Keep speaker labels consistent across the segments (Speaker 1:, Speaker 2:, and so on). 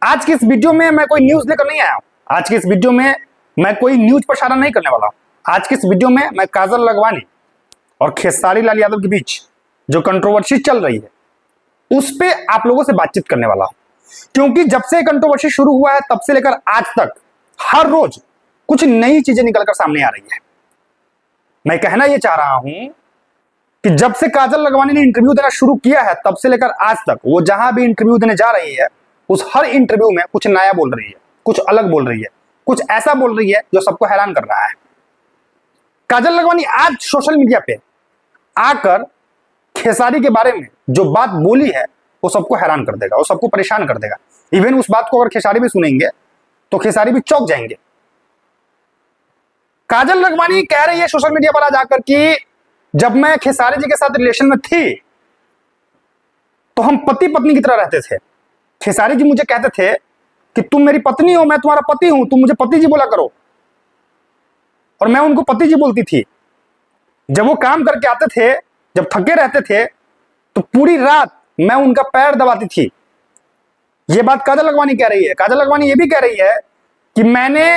Speaker 1: आज की इस वीडियो में मैं कोई न्यूज लेकर नहीं आया हूं। आज की इस वीडियो में मैं कोई न्यूज प्रसारण नहीं करने वाला हूं। आज की इस वीडियो में मैं काजल लखवानी और खेसारी लाल यादव के बीच जो कंट्रोवर्सी चल रही है उस पे आप लोगों से बातचीत करने वाला हूं, क्योंकि जब से कंट्रोवर्सी शुरू हुआ है तब से लेकर आज तक हर रोज कुछ नई चीजें निकलकर सामने आ रही है। मैं कहना यह चाह रहा हूं कि जब से काजल लखवानी ने इंटरव्यू देना शुरू किया है तब से लेकर आज तक वो जहां भी इंटरव्यू देने जा रही है उस हर इंटरव्यू में कुछ नया बोल रही है, कुछ अलग बोल रही है, कुछ ऐसा बोल रही है जो सबको हैरान कर रहा है। काजल लखवानी आज सोशल मीडिया पे आकर खेसारी के बारे में जो बात बोली है वो सबको हैरान कर देगा, वो सबको परेशान कर देगा। इवन उस बात को अगर खेसारी भी सुनेंगे तो खेसारी भी चौंक जाएंगे। काजल लखवानी कह रही है सोशल मीडिया पर आज आकर कि जब मैं खेसारी जी के साथ रिलेशन में थी तो हम पति पत्नी की तरह रहते थे। खेसारी जी मुझे कहते थे कि तुम मेरी पत्नी हो, मैं तुम्हारा पति हूं, तुम मुझे पति जी बोला करो, और मैं उनको पति जी बोलती थी। जब वो काम करके आते थे, जब थके रहते थे तो पूरी रात मैं उनका पैर दबाती थी। ये बात काजल लखवानी कह रही है। काजल लखवानी ये भी कह रही है कि मैंने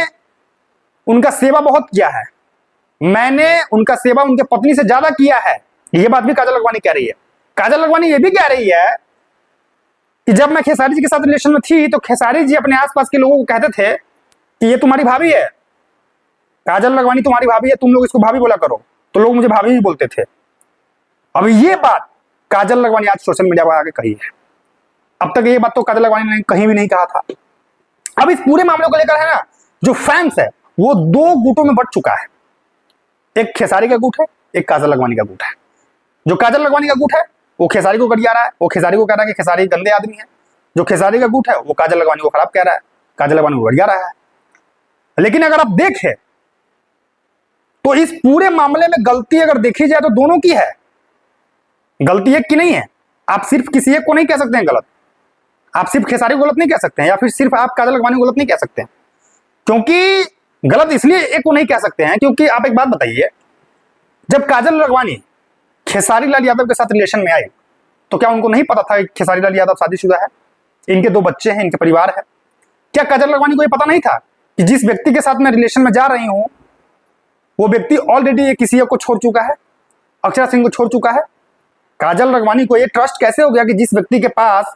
Speaker 1: उनका सेवा बहुत किया है, मैंने उनका सेवा उनके पत्नी से ज्यादा किया है। ये बात भी काजल लखवानी कह रही है। काजल लखवानी ये भी कह रही है कि जब मैं खेसारी जी के साथ रिलेशन में थी तो खेसारी जी अपने आसपास के लोगों को कहते थे कि ये तुम्हारी भाभी है, काजल लखवानी तुम्हारी भाभी है, तुम लोग इसको भाभी बोला करो, तो लोग मुझे भाभी ही बोलते थे। अब ये बात काजल लखवानी आज सोशल मीडिया पर आके कही है। अब तक ये बात तो काजल लखवानी ने कहीं भी नहीं कहा था। अब इस पूरे मामले को लेकर है ना, जो फैंस है वो दो गुटों में बंट चुका है। एक खेसारी का गुट है, एक काजल लखवानी का गुट है। जो काजल लखवानी का गुट है वो खेसारी को गरिया रहा है, वो खेसारी को कह रहा है कि खेसारी गंदे आदमी है। जो खेसारी का गुट है वो काजल लखवानी को खराब कह रहा है, काजल लखवानी को गरिया रहा है। लेकिन अगर आप देखें तो इस पूरे मामले में गलती अगर देखी जाए तो दोनों की है। गलती एक की नहीं है। आप सिर्फ किसी एक को नहीं कह सकते हैं गलत, आप सिर्फ खेसारी को गलत नहीं कह सकते हैं, या फिर सिर्फ आप काजल लखवानी को गलत नहीं कह सकते हैं। क्योंकि गलत इसलिए एक को नहीं कह सकते हैं क्योंकि आप एक बात बताइए, जब काजल लखवानी खेसारी लाल यादव के साथ रिलेशन में आई तो क्या उनको नहीं पता था कि खेसारी लाल यादव शादीशुदा है, इनके दो बच्चे हैं, इनके परिवार है? क्या काजल लखवानी को ये पता नहीं था कि जिस व्यक्ति के साथ मैं रिलेशन में जा रही हूं वो व्यक्ति ऑलरेडी किसी को छोड़ चुका है, अक्षरा सिंह को छोड़ चुका है? काजल लखवानी को ये ट्रस्ट कैसे हो गया कि जिस व्यक्ति के पास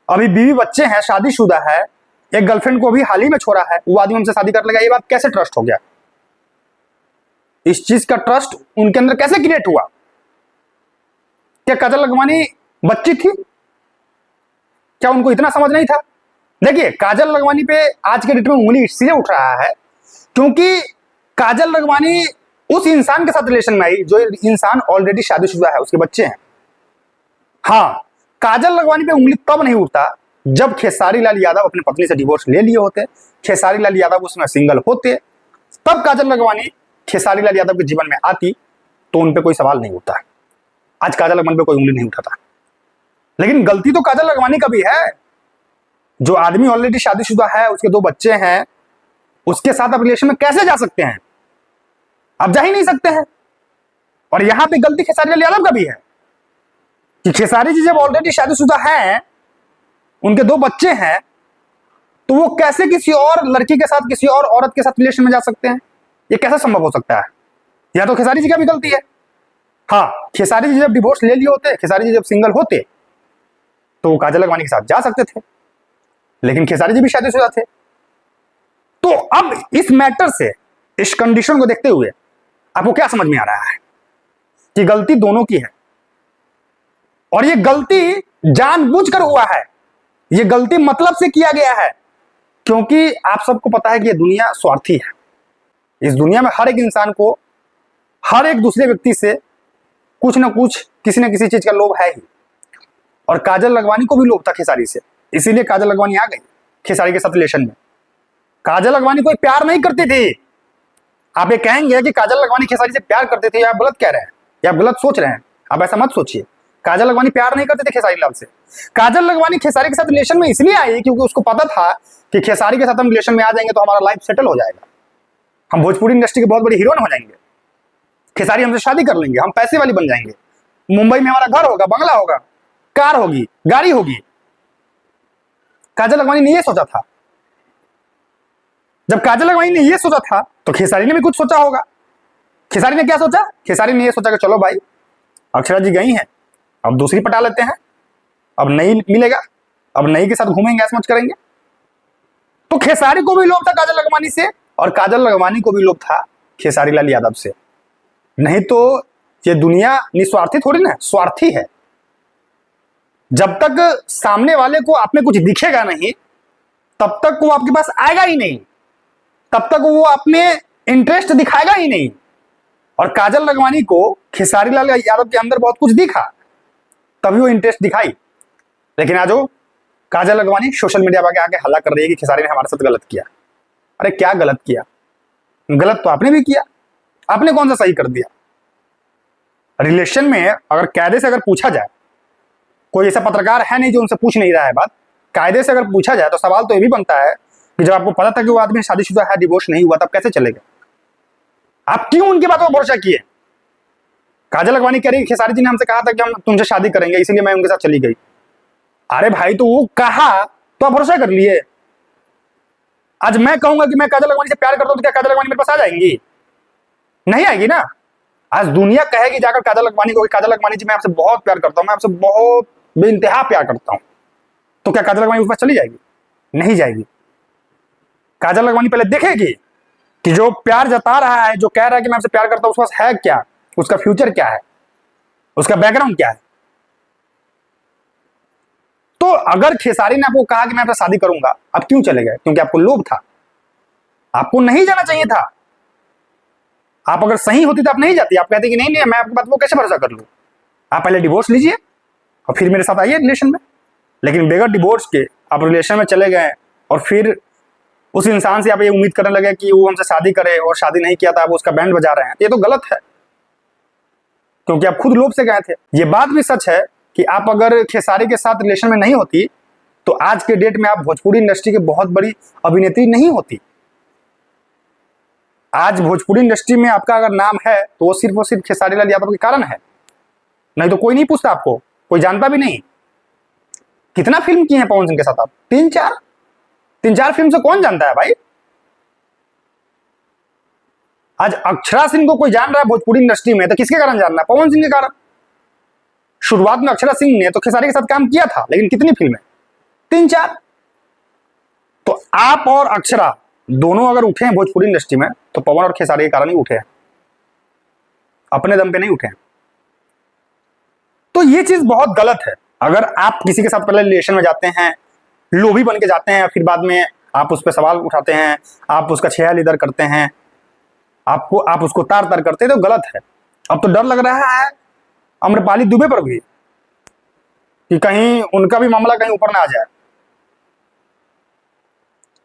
Speaker 1: अभी बीवी बच्चे हैं, शादीशुदा है, एक गर्लफ्रेंड को भी हाल ही में छोड़ा है, वो आदमी हमसे शादी कर लेगा? ये बात कैसे ट्रस्ट हो गया? इस चीज का ट्रस्ट उनके अंदर कैसे क्रिएट हुआ? क्या काजल लखवानी बच्ची थी? क्या उनको इतना समझ नहीं था? देखिए, काजल लखवानी पे आज के डेट में उंगली इसलिए उठ रहा है क्योंकि काजल लखवानी उस इंसान के साथ रिलेशन में आई जो इंसान ऑलरेडी शादीशुदा है, उसके बच्चे हैं। हाँ, काजल लखवानी पे उंगली तब नहीं उठता जब खेसारी लाल यादव अपनी पत्नी से डिवोर्स ले लिए होते, खेसारी लाल यादव उसमें सिंगल होते, तब काजल लखवानी खेसारी लाल यादव के जीवन में आती तो उन पे कोई सवाल नहीं उठता। आज काजल लखवानी पे कोई उंगली नहीं उठाता। लेकिन गलती तो काजल लखवानी का भी है। जो आदमी ऑलरेडी शादीशुदा है, उसके दो बच्चे हैं, उसके साथ आप रिलेशन में कैसे जा सकते हैं? आप जा ही नहीं सकते हैं। और यहां पे गलती खेसारी लाल यादव का भी है कि खेसारी जी जब ऑलरेडी शादीशुदा हैं, उनके दो बच्चे हैं, तो वो कैसे किसी और लड़की के साथ, किसी और औरत के साथ रिलेशन में जा सकते हैं? ये कैसे संभव हो सकता है? या तो खेसारी जी का भी गलती है। हाँ, खेसारी जी जब डिवोर्स ले लिए होते, खेसारी जी जब सिंगल होते तो वो काजल लखवानी के साथ जा सकते थे, लेकिन खेसारी जी भी शादीशुदा थे। तो अब इस मैटर से, इस कंडीशन को देखते हुए आपको क्या समझ में आ रहा है कि गलती दोनों की है, और ये गलती जानबूझकर हुआ है, ये गलती मतलब से किया गया है। क्योंकि आप सबको पता है कि ये दुनिया स्वार्थी है। इस दुनिया में हर एक इंसान को, हर एक दूसरे व्यक्ति से कुछ ना कुछ, किसी न किसी चीज का लोभ है ही। और काजल लखवानी को भी लोभ था खेसारी से, इसीलिए काजल लखवानी आ गई खेसारी के साथ रिलेशन में। काजल लखवानी कोई प्यार नहीं करती थी। आप ये कहेंगे कि काजल लखवानी खेसारी से प्यार करते थे, आप गलत कह रहे हैं या आप गलत सोच रहे हैं। आप ऐसा मत सोचिए। काजल लखवानी प्यार नहीं करते थे खेसारी लाल से। काजल लखवानी खेसारी के साथ रिलेशन में इसलिए आई क्योंकि उसको पता था कि खेसारी के साथ हम रिलेशन में आ जाएंगे तो हमारा लाइफ सेटल हो जाएगा, हम भोजपुरी इंडस्ट्री के बहुत बड़ी हीरोइन हो जाएंगे, खेसारी हमसे शादी कर लेंगे, हम पैसे वाली बन जाएंगे, मुंबई में हमारा घर होगा, बंगला होगा, कार होगी, गाड़ी होगी। काजल लखमानी ने ये सोचा था। जब काजल लखमानी ने ये सोचा था तो खेसारी ने भी कुछ सोचा होगा। खेसारी ने क्या सोचा? खेसारी ने ये सोचा कि चलो भाई अक्षरा जी गई हैं, अब दूसरी पटा लेते हैं, अब नई मिलेगा, अब नई के साथ घूमेंगे, ऐसा मच करेंगे। तो खेसारी को भी लोभ था काजल लखमानी से, और काजल लखमानी को भी लोभ था खेसारी लाल यादव से। नहीं तो ये दुनिया निस्वार्थी थोड़ी ना, स्वार्थी है। जब तक सामने वाले को आप में कुछ दिखेगा नहीं तब तक वो आपके पास आएगा ही नहीं, तब तक वो आप में इंटरेस्ट दिखाएगा ही नहीं। और काजल लखमानी को खेसारी लाल यादव के अंदर बहुत कुछ दिखा, तभी वो इंटरेस्ट दिखाई। लेकिन आज वो काजल लखमानी सोशल मीडिया पर आके हल्ला कर रही है कि खेसारी ने हमारे साथ गलत किया। अरे क्या गलत किया? गलत तो आपने भी किया, आपने कौन सा सही कर दिया? रिलेशन में अगर कायदे से अगर पूछा जाए, कोई ऐसा पत्रकार है नहीं जो उनसे पूछ नहीं रहा है बात, कायदे से अगर पूछा जाए तो सवाल तो ये भी बनता है कि जब आपको पता था कि वो आदमी शादीशुदा है, डिवोर्स नहीं हुआ, तब कैसे चलेगा? आप क्यों उनकी बातों पर भरोसा किए? काजल लखमानी कह रही खेसारी जी ने हमसे कहा था कि हम तुमसे शादी करेंगे, इसीलिए मैं उनके साथ चली गई। अरे भाई, तो वो कहा तो आप भरोसा कर लिए। आज मैं कहूंगा कि मैं काजल लखमानी से प्यार करता हूं तो क्या काजल लखमानी मेरे पास आ जाएंगी? नहीं आएगी ना। आज दुनिया कहेगी जाकर काजल लखमानी को, काजल लखमानी जी मैं आपसे बहुत प्यार करता हूं, मैं आपसे बहुत बेइंतहा प्यार करता हूं, तो क्या काजल लखमानी उसके पास चली जाएगी? नहीं जाएगी। काजल लखमानी पहले देखेगी कि जो प्यार जता रहा है, जो कह रहा है कि मैं आपसे प्यार करता हूं, उसके पास है क्या, उसका फ्यूचर क्या है, उसका बैकग्राउंड क्या है। तो अगर खेसारी ने आपको कहा कि मैं आपसे शादी करूंगा, अब क्यों चले गए? क्योंकि आपको लोभ था, आपको नहीं जाना चाहिए था। आप अगर सही होती तो आप नहीं जाती, आप कहते कि नहीं मैं आपकी बात को कैसे भरोसा कर लूं, आप पहले डिवोर्स लीजिए और फिर मेरे साथ आइए रिलेशन में। लेकिन बगैर डिवोर्स के आप रिलेशन में चले गए और फिर उस इंसान से आप ये उम्मीद करने लगे कि वो हमसे शादी करे, और शादी नहीं किया था, आप उसका बैंड बजा रहे हैं। ये तो गलत है, क्योंकि आप खुद लोभ से गए थे। ये बात भी सच है कि आप अगर खेसारी के साथ रिलेशन में नहीं होती तो आज के डेट में आप भोजपुरी इंडस्ट्री की बहुत बड़ी अभिनेत्री नहीं होती। आज भोजपुरी इंडस्ट्री में आपका अगर नाम है तो वो सिर्फ और सिर्फ खेसारी लाल यादव के कारण है, नहीं तो कोई नहीं पूछता आपको, कोई जानता भी नहीं। कितना फिल्म किए हैं पवन सिंह के साथ आप? तीन चार फिल्म से कौन जानता है भाई? आज अक्षरा सिंह को कोई जान रहा है भोजपुरी इंडस्ट्री में तो किसके कारण जान रहा है? पवन सिंह के कारण। शुरुआत में अक्षरा सिंह ने तो खेसारी के साथ काम किया था, लेकिन कितनी फिल्में? 3-4। तो आप और अक्षरा दोनों अगर उठे हैं भोजपुरी इंडस्ट्री में तो पवन और खेसारी के कारण ही उठे हैं, अपने दम पे नहीं उठे हैं। तो ये चीज बहुत गलत है। अगर आप किसी के साथ पहले रिलेशन में जाते हैं, लोभी बन के जाते हैं, फिर बाद में आप उस पर सवाल उठाते हैं, आप उसका छेया लीदर करते हैं, आप उसको तार तार करते हैं, तो गलत है। अब तो डर लग रहा है अम्रपाली दुबे पर भी कि कहीं उनका भी मामला कहीं ऊपर ना आ जाए,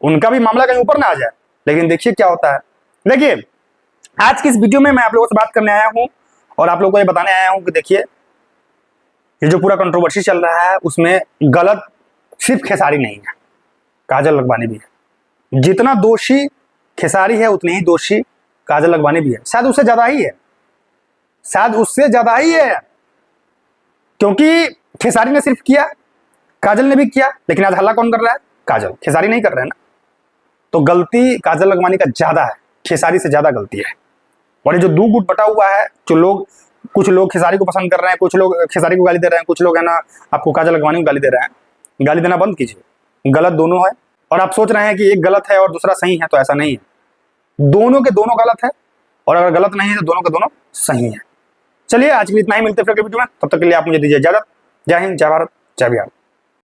Speaker 1: उनका भी मामला कहीं ऊपर ना आ जाए। लेकिन देखिए क्या होता है। देखिए आज की इस वीडियो में मैं आप लोगों से बात करने आया हूं और आप लोगों को ये बताने आया हूं कि देखिए ये जो पूरा कंट्रोवर्सी चल रहा है उसमें गलत सिर्फ खेसारी नहीं है, काजल लखमानी भी है। जितना दोषी खेसारी है उतने ही दोषी काजल लखमानी भी है, शायद उससे ज्यादा ही है, शायद उससे ज्यादा ही है। क्योंकि खेसारी ने सिर्फ किया, काजल ने भी किया, लेकिन आज हल्ला कौन कर रहा है? काजल। खेसारी नहीं कर रहे हैं ना। तो गलती काजल लखमानी का ज्यादा है, खेसारी से ज्यादा गलती है। और ये जो दो गुट बटा हुआ है, जो लोग, कुछ लोग खेसारी को पसंद कर रहे हैं, कुछ लोग खेसारी को गाली दे रहे हैं, कुछ लोग है ना आपको काजल लखमानी को गाली दे रहे हैं। गाली देना बंद कीजिए, गलत दोनों है। और आप सोच रहे हैं कि एक गलत है और दूसरा सही है, तो ऐसा नहीं है। दोनों के दोनों गलत है, और अगर गलत नहीं है तो दोनों के दोनों सही है। चलिए आज के लिए इतना ही, मिलते हैं फिर अगले वीडियो में। तब तक के लिए आप मुझे दीजिए इजाजत। जय हिंद, जय भारत, जय बिहार।